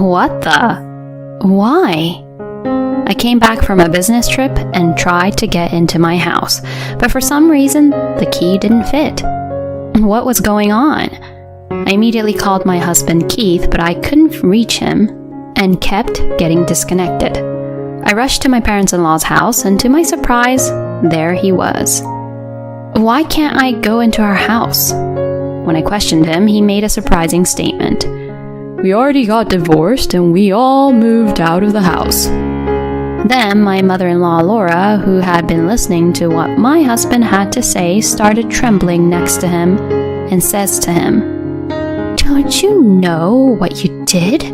What the? Why? I came back from a business trip and tried to get into my house, but for some reason, the key didn't fit. What was going on? I immediately called my husband Keith, but I couldn't reach him and kept getting disconnected. I rushed to my parents-in-law's house, and to my surprise, there he was. Why can't I go into our house? When I questioned him, he made a surprising statement. We already got divorced and we all moved out of the house. Then my mother-in-law Laura, who had been listening to what my husband had to say, started trembling next to him and says to him, Don't you know what you did?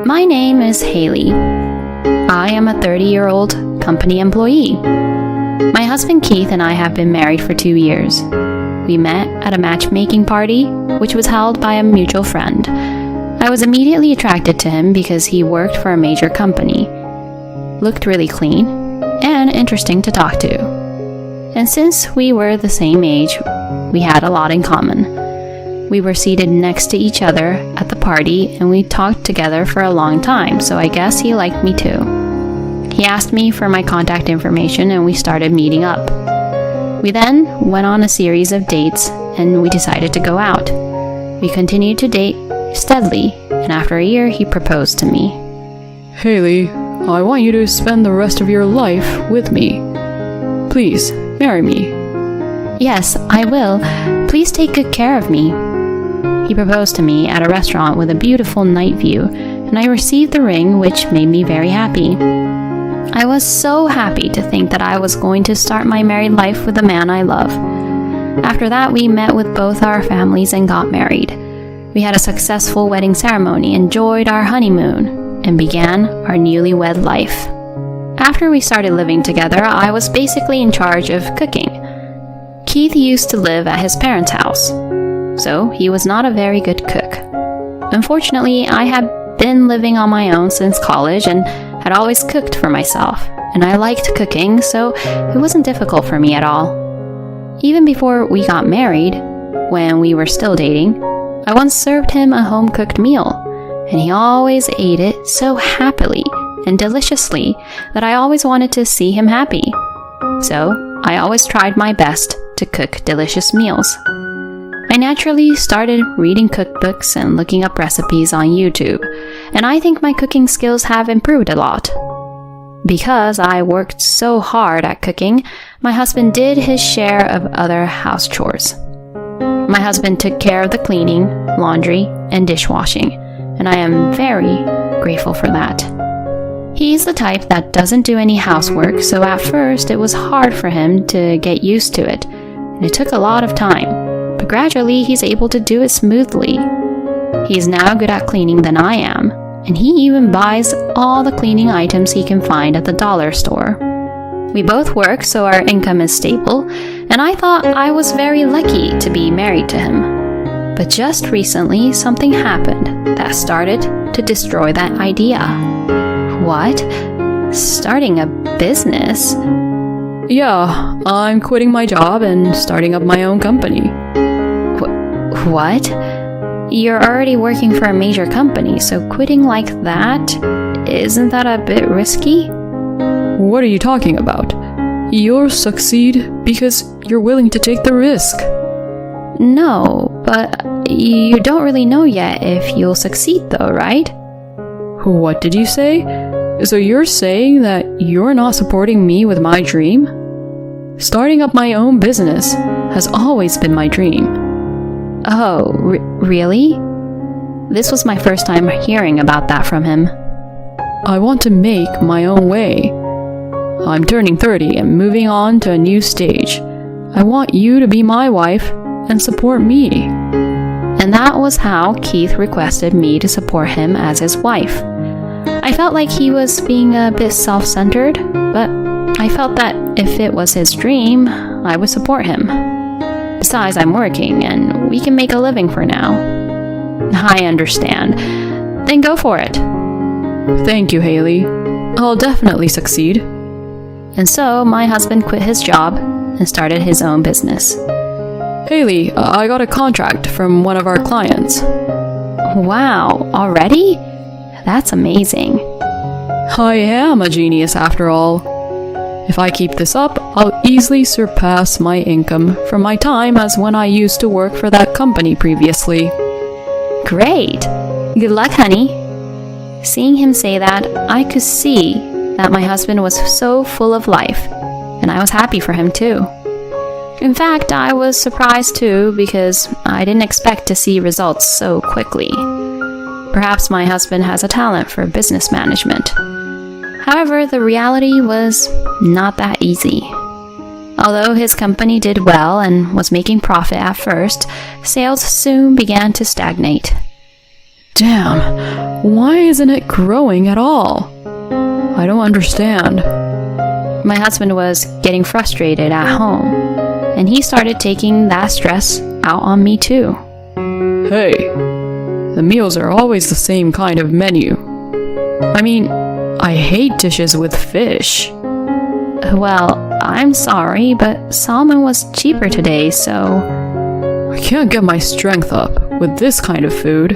My name is Haley. I am a 30-year-old company employee. My husband Keith and I have been married for 2 years. We met at a matchmaking party, which was held by a mutual friend. I was immediately attracted to him because he worked for a major company, looked really clean, and interesting to talk to. And since we were the same age, we had a lot in common. We were seated next to each other at the party, and we talked together for a long time, so I guess he liked me too. He asked me for my contact information, and we started meeting up. We then went on a series of dates, and we decided to go out. We continued to date steadily, and after a year, he proposed to me. Haley, I want you to spend the rest of your life with me. Please, marry me. Yes, I will. Please take good care of me. He proposed to me at a restaurant with a beautiful night view, and I received the ring, which made me very happy. I was so happy to think that I was going to start my married life with the man I love. After that, we met with both our families and got married. We had a successful wedding ceremony, enjoyed our honeymoon, and began our newlywed life. After we started living together, I was basically in charge of cooking. Keith used to live at his parents' house, so he was not a very good cook. Unfortunately, I had been living on my own since college and had always cooked for myself, and I liked cooking, so it wasn't difficult for me at all. Even before we got married, when we were still dating, I once served him a home-cooked meal, and he always ate it so happily and deliciously that I always wanted to see him happy. So I always tried my best to cook delicious meals. I naturally started reading cookbooks and looking up recipes on YouTube, and I think my cooking skills have improved a lot. Because I worked so hard at cooking, my husband did his share of other house chores. My husband took care of the cleaning, laundry, and dishwashing, and I am very grateful for that. He's the type that doesn't do any housework, so at first it was hard for him to get used to it, and it took a lot of time, but gradually he's able to do it smoothly. He's now good at cleaning than I am, and he even buys all the cleaning items he can find at the dollar store. We both work, so our income is stable, and I thought I was very lucky to be married to him. But just recently, something happened that started to destroy that idea. What? Starting a business? Yeah, I'm quitting my job and starting up my own company. What? You're already working for a major company, so quitting like that, isn't that a bit risky? What are you talking about? You'll succeed because you're willing to take the risk. No, but you don't really know yet if you'll succeed though, right? What did you say? So you're saying that you're not supporting me with my dream? Starting up my own business has always been my dream. Oh, really? This was my first time hearing about that from him. I want to make my own way. I'm turning 30 and moving on to a new stage. I want you to be my wife and support me. And that was how Keith requested me to support him as his wife. I felt like he was being a bit self-centered, but I felt that if it was his dream, I would support him. Besides, I'm working, and we can make a living for now. I understand. Then go for it. Thank you, Haley. I'll definitely succeed. And so, my husband quit his job and started his own business. Haley, I got a contract from one of our clients. Wow, already? That's amazing. I am a genius after all. If I keep this up, I'll easily surpass my income from my time as when I used to work for that company previously. Great. Good luck, honey. Seeing him say that, I could see that my husband was so full of life, and I was happy for him too. In fact, I was surprised too because I didn't expect to see results so quickly. Perhaps my husband has a talent for business management. However, the reality was not that easy. Although his company did well and was making profit at first, sales soon began to stagnate. Damn, why isn't it growing at all? I don't understand. My husband was getting frustrated at home, and he started taking that stress out on me too. Hey, the meals are always the same kind of menu. I mean, I hate dishes with fish. Well, I'm sorry, but salmon was cheaper today, so... I can't get my strength up with this kind of food.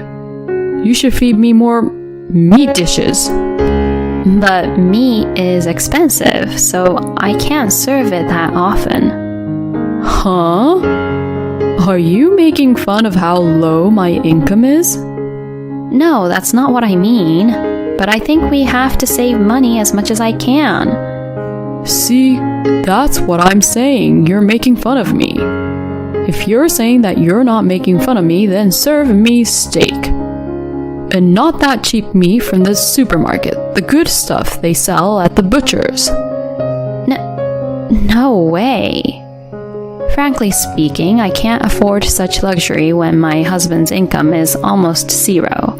You should feed me more meat dishes. But meat is expensive, so I can't serve it that often. Huh? Are you making fun of how low my income is? No, that's not what I mean. But I think we have to save money as much as I can. See, that's what I'm saying. You're making fun of me. If you're saying that you're not making fun of me, then serve me steak. And not that cheap meat from the supermarket, the good stuff they sell at the butcher's. No way. Frankly speaking, I can't afford such luxury when my husband's income is almost zero.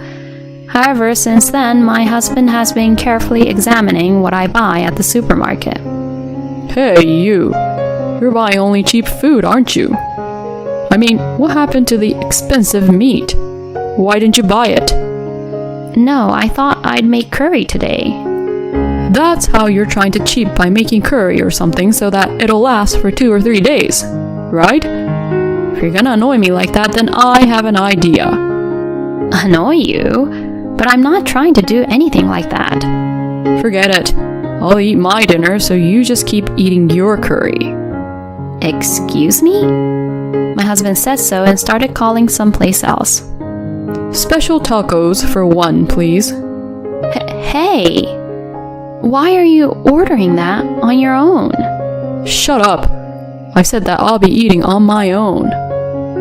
However, since then, my husband has been carefully examining what I buy at the supermarket. Hey, you're buying only cheap food, aren't you? I mean, what happened to the expensive meat? Why didn't you buy it? No, I thought I'd make curry today. That's how you're trying to cheat by making curry or something so that it'll last for 2 or 3 days, right? If you're gonna annoy me like that, then I have an idea. Annoy you? But I'm not trying to do anything like that. Forget it. I'll eat my dinner, so you just keep eating your curry. Excuse me? My husband said so and started calling someplace else. Special tacos for 1, please. Hey! Why are you ordering that on your own? Shut up. I said that I'll be eating on my own.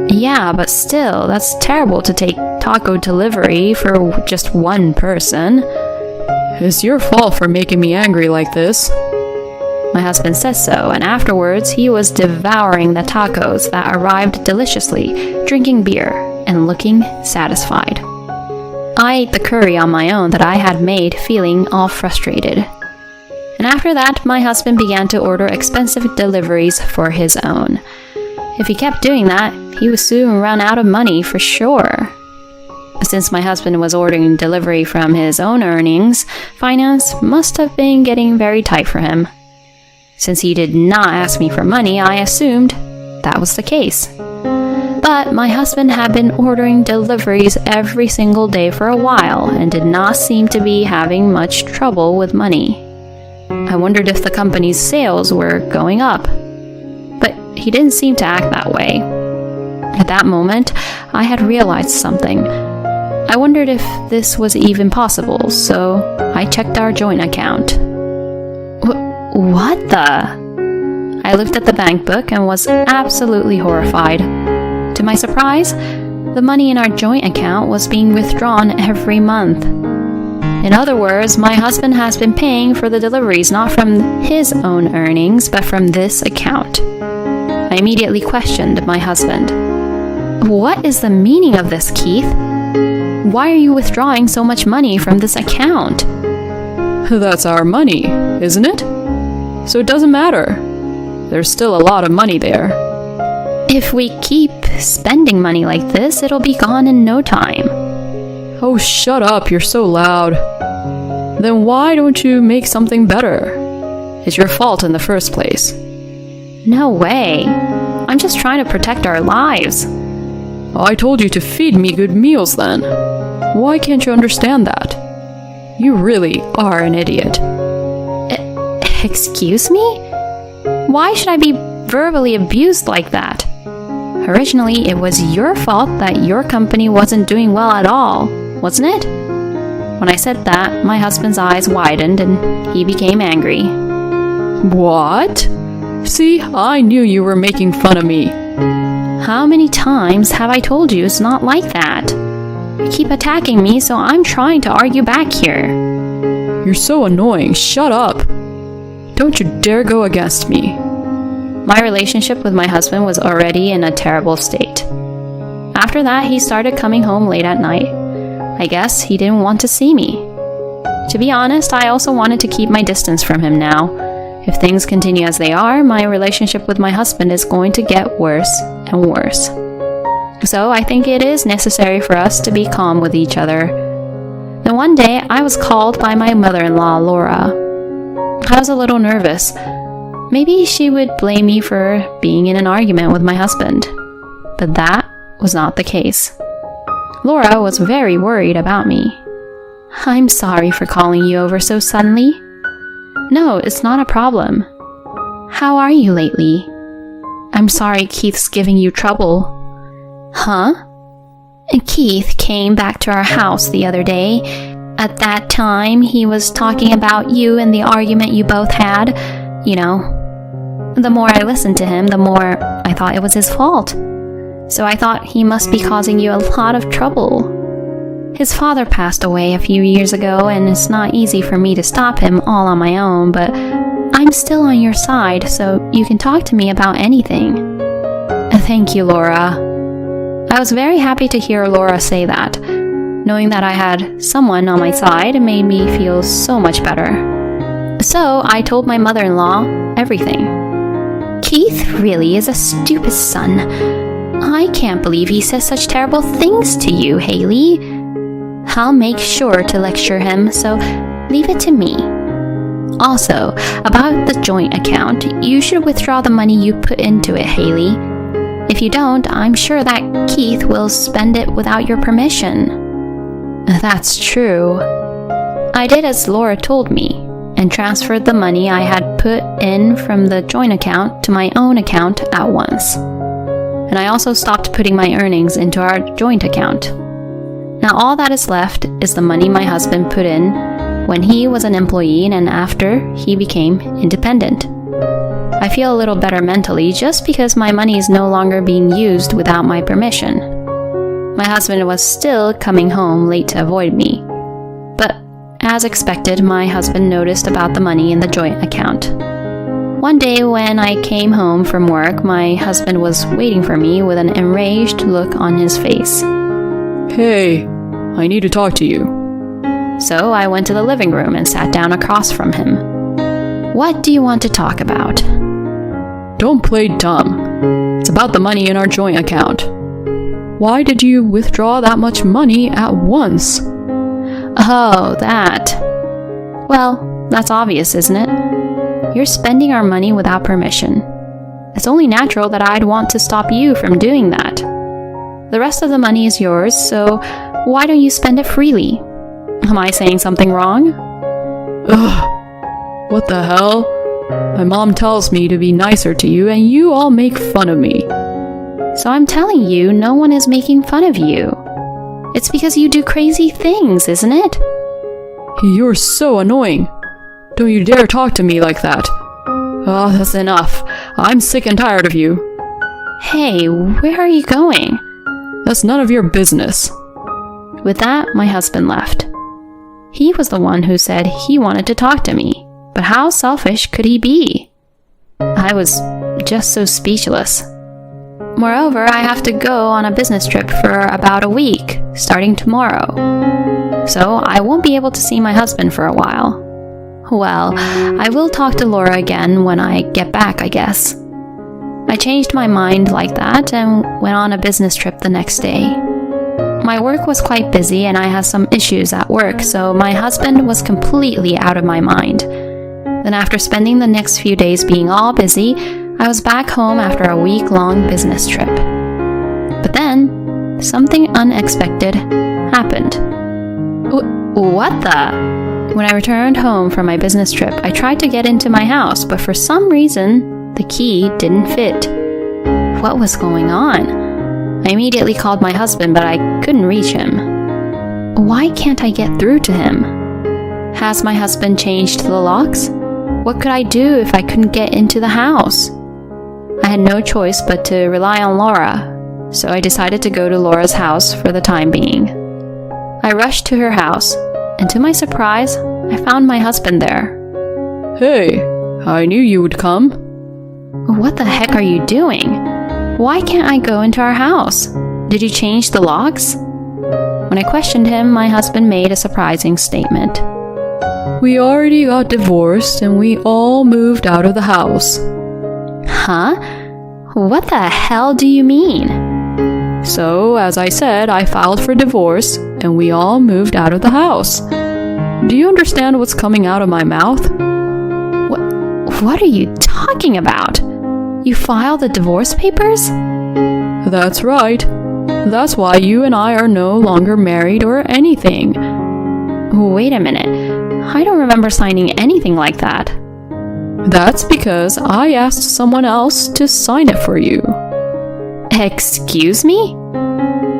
Yeah, but still, that's terrible to take taco delivery for just one person. It's your fault for making me angry like this. My husband says so, and afterwards he was devouring the tacos that arrived deliciously, drinking beer, and looking satisfied. I ate the curry on my own that I had made, feeling all frustrated. And after that, my husband began to order expensive deliveries for his own. If he kept doing that, he would soon run out of money for sure. Since my husband was ordering delivery from his own earnings, finance must have been getting very tight for him. Since he did not ask me for money, I assumed that was the case. But my husband had been ordering deliveries every single day for a while and did not seem to be having much trouble with money. I wondered if the company's sales were going up. But he didn't seem to act that way. At that moment, I had realized something. I wondered if this was even possible, so I checked our joint account. What the? I looked at the bank book and was absolutely horrified. To my surprise, the money in our joint account was being withdrawn every month. In other words, my husband has been paying for the deliveries not from his own earnings, but from this account. I immediately questioned my husband. What is the meaning of this, Keith? Why are you withdrawing so much money from this account? That's our money, isn't it? So it doesn't matter. There's still a lot of money there. If we keep spending money like this, it'll be gone in no time. Oh, shut up, you're so loud. Then why don't you make something better? It's your fault in the first place. No way. I'm just trying to protect our lives. I told you to feed me good meals then. Why can't you understand that? You really are an idiot. Excuse me? Why should I be verbally abused like that? Originally, it was your fault that your company wasn't doing well at all, wasn't it? When I said that, my husband's eyes widened and he became angry. What? See, I knew you were making fun of me. How many times have I told you it's not like that? You keep attacking me, so I'm trying to argue back here. You're so annoying. Shut up. Don't you dare go against me. My relationship with my husband was already in a terrible state. After that, he started coming home late at night. I guess he didn't want to see me. To be honest, I also wanted to keep my distance from him now. If things continue as they are, my relationship with my husband is going to get worse and worse. So I think it is necessary for us to be calm with each other. Then one day, I was called by my mother-in-law, Laura. I was a little nervous. Maybe she would blame me for being in an argument with my husband. But that was not the case. Laura was very worried about me. I'm sorry for calling you over so suddenly. No, it's not a problem. How are you lately? I'm sorry Keith's giving you trouble. Huh? Keith came back to our house the other day. At that time, he was talking about you and the argument you both had. You know, the more I listened to him, the more I thought it was his fault. So I thought he must be causing you a lot of trouble. His father passed away a few years ago, and it's not easy for me to stop him all on my own, but I'm still on your side, so you can talk to me about anything. Thank you, Laura. I was very happy to hear Laura say that. Knowing that I had someone on my side made me feel so much better. So I told my mother-in-law everything. Keith really is a stupid son. I can't believe he says such terrible things to you, Haley. I'll make sure to lecture him, so leave it to me. Also, about the joint account, you should withdraw the money you put into it, Haley. If you don't, I'm sure that Keith will spend it without your permission. That's true. I did as Laura told me, and transferred the money I had put in from the joint account to my own account at once. And I also stopped putting my earnings into our joint account. Now all that is left is the money my husband put in when he was an employee and after he became independent. I feel a little better mentally just because my money is no longer being used without my permission. My husband was still coming home late to avoid me. But as expected, my husband noticed about the money in the joint account. One day when I came home from work, my husband was waiting for me with an enraged look on his face. Hey, I need to talk to you. So I went to the living room and sat down across from him. What do you want to talk about? Don't play dumb. It's about the money in our joint account. Why did you withdraw that much money at once? Oh, that. Well, that's obvious, isn't it? You're spending our money without permission. It's only natural that I'd want to stop you from doing that. The rest of the money is yours, so why don't you spend it freely? Am I saying something wrong? Ugh, what the hell? My mom tells me to be nicer to you, and you all make fun of me. So I'm telling you, no one is making fun of you. It's because you do crazy things, isn't it? You're so annoying. Don't you dare talk to me like that. Oh, that's enough. I'm sick and tired of you. Hey, where are you going? That's none of your business. With that, my husband left. He was the one who said he wanted to talk to me, but how selfish could he be? I was just so speechless. Moreover, I have to go on a business trip for about a week, starting tomorrow. So I won't be able to see my husband for a while. Well, I will talk to Laura again when I get back, I guess. I changed my mind like that and went on a business trip the next day. My work was quite busy and I had some issues at work, so my husband was completely out of my mind. Then after spending the next few days being all busy, I was back home after a week-long business trip. But then, something unexpected happened. What the? When I returned home from my business trip, I tried to get into my house, but for some reason, the key didn't fit. What was going on? I immediately called my husband, but I couldn't reach him. Why can't I get through to him? Has my husband changed the locks? What could I do if I couldn't get into the house? I had no choice but to rely on Laura, so I decided to go to Laura's house for the time being. I rushed to her house, and to my surprise, I found my husband there. Hey, I knew you would come. What the heck are you doing? Why can't I go into our house? Did you change the locks? When I questioned him, my husband made a surprising statement. We already got divorced and we all moved out of the house. Huh? What the hell do you mean? So, as I said, I filed for divorce and we all moved out of the house. Do you understand what's coming out of my mouth? What are you talking about? You filed the divorce papers? That's right. That's why you and I are no longer married or anything. Wait a minute. I don't remember signing anything like that. That's because I asked someone else to sign it for you. Excuse me?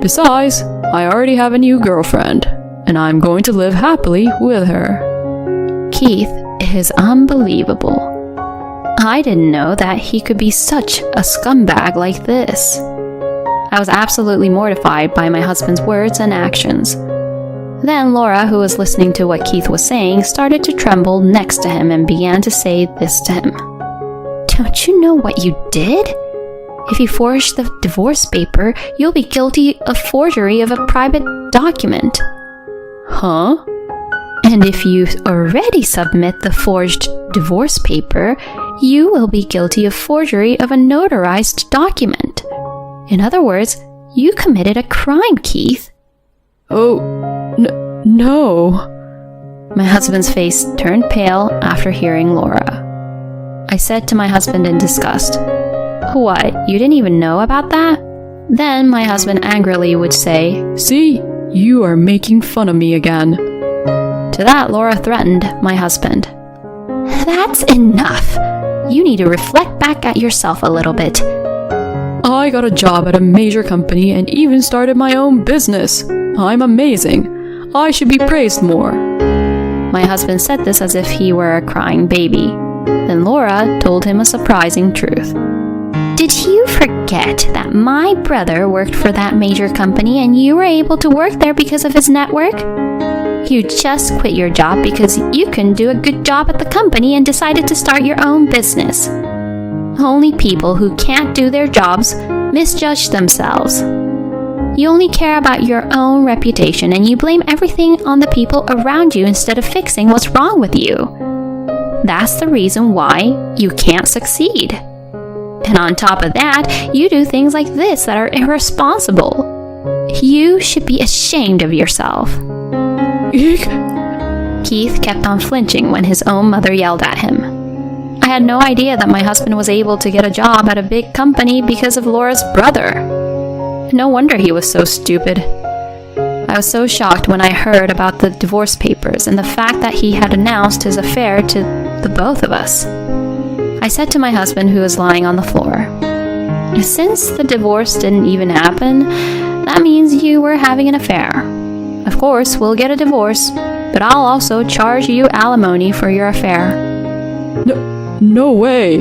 Besides, I already have a new girlfriend, and I'm going to live happily with her. Keith is unbelievable. I didn't know that he could be such a scumbag like this. I was absolutely mortified by my husband's words and actions. Then Laura, who was listening to what Keith was saying, started to tremble next to him and began to say this to him. Don't you know what you did? If you forged the divorce paper, you'll be guilty of forgery of a private document. Huh? And if you already submit the forged divorce paper, you will be guilty of forgery of a notarized document. In other words, you committed a crime, Keith. Oh, no. My husband's face turned pale after hearing Laura. I said to my husband in disgust, What, you didn't even know about that? Then my husband angrily would say, See, you are making fun of me again. To that, Laura threatened my husband. That's enough. You need to reflect back at yourself a little bit. I got a job at a major company and even started my own business. I'm amazing. I should be praised more. My husband said this as if he were a crying baby. Then Laura told him a surprising truth. Did you forget that my brother worked for that major company and you were able to work there because of his network? You just quit your job because you couldn't do a good job at the company and decided to start your own business. Only people who can't do their jobs misjudge themselves. You only care about your own reputation and you blame everything on the people around you instead of fixing what's wrong with you. That's the reason why you can't succeed. And on top of that, you do things like this that are irresponsible. You should be ashamed of yourself. Eek. Keith kept on flinching when his own mother yelled at him. I had no idea that my husband was able to get a job at a big company because of Laura's brother. No wonder he was so stupid. I was so shocked when I heard about the divorce papers and the fact that he had announced his affair to the both of us. I said to my husband, who was lying on the floor, Since the divorce didn't even happen, that means you were having an affair. Of course, we'll get a divorce, but I'll also charge you alimony for your affair. No way.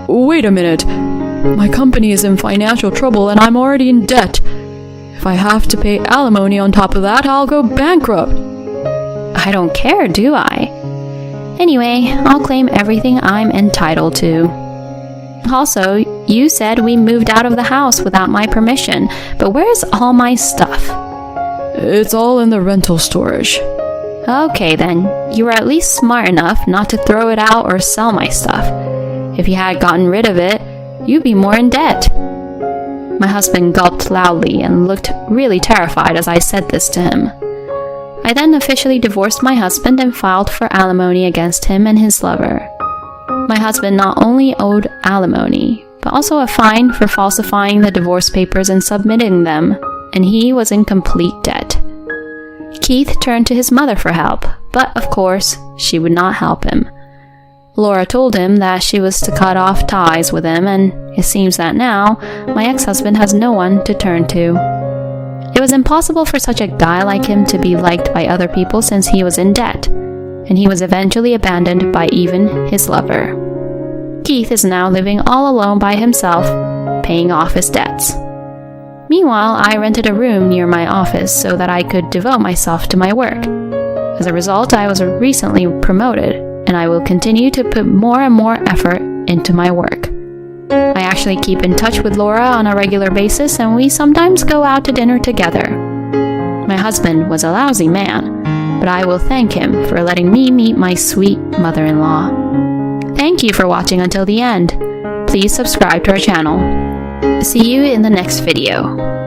Wait a minute. My company is in financial trouble and I'm already in debt. If I have to pay alimony on top of that, I'll go bankrupt. I don't care, do I? Anyway, I'll claim everything I'm entitled to. Also, you said we moved out of the house without my permission, but where's all my stuff? It's all in the rental storage. Okay then, you were at least smart enough not to throw it out or sell my stuff. If you had gotten rid of it, you'd be more in debt. My husband gulped loudly and looked really terrified as I said this to him. I then officially divorced my husband and filed for alimony against him and his lover. My husband not only owed alimony, but also a fine for falsifying the divorce papers and submitting them, and he was in complete debt. Keith turned to his mother for help, but of course, she would not help him. Laura told him that she was to cut off ties with him, and it seems that now my ex-husband has no one to turn to. It was impossible for such a guy like him to be liked by other people since he was in debt, and he was eventually abandoned by even his lover. Keith is now living all alone by himself, paying off his debts. Meanwhile, I rented a room near my office so that I could devote myself to my work. As a result, I was recently promoted, and I will continue to put more and more effort into my work. I actually keep in touch with Laura on a regular basis, and we sometimes go out to dinner together. My husband was a lousy man, but I will thank him for letting me meet my sweet mother-in-law. Thank you for watching until the end. Please subscribe to our channel. See you in the next video.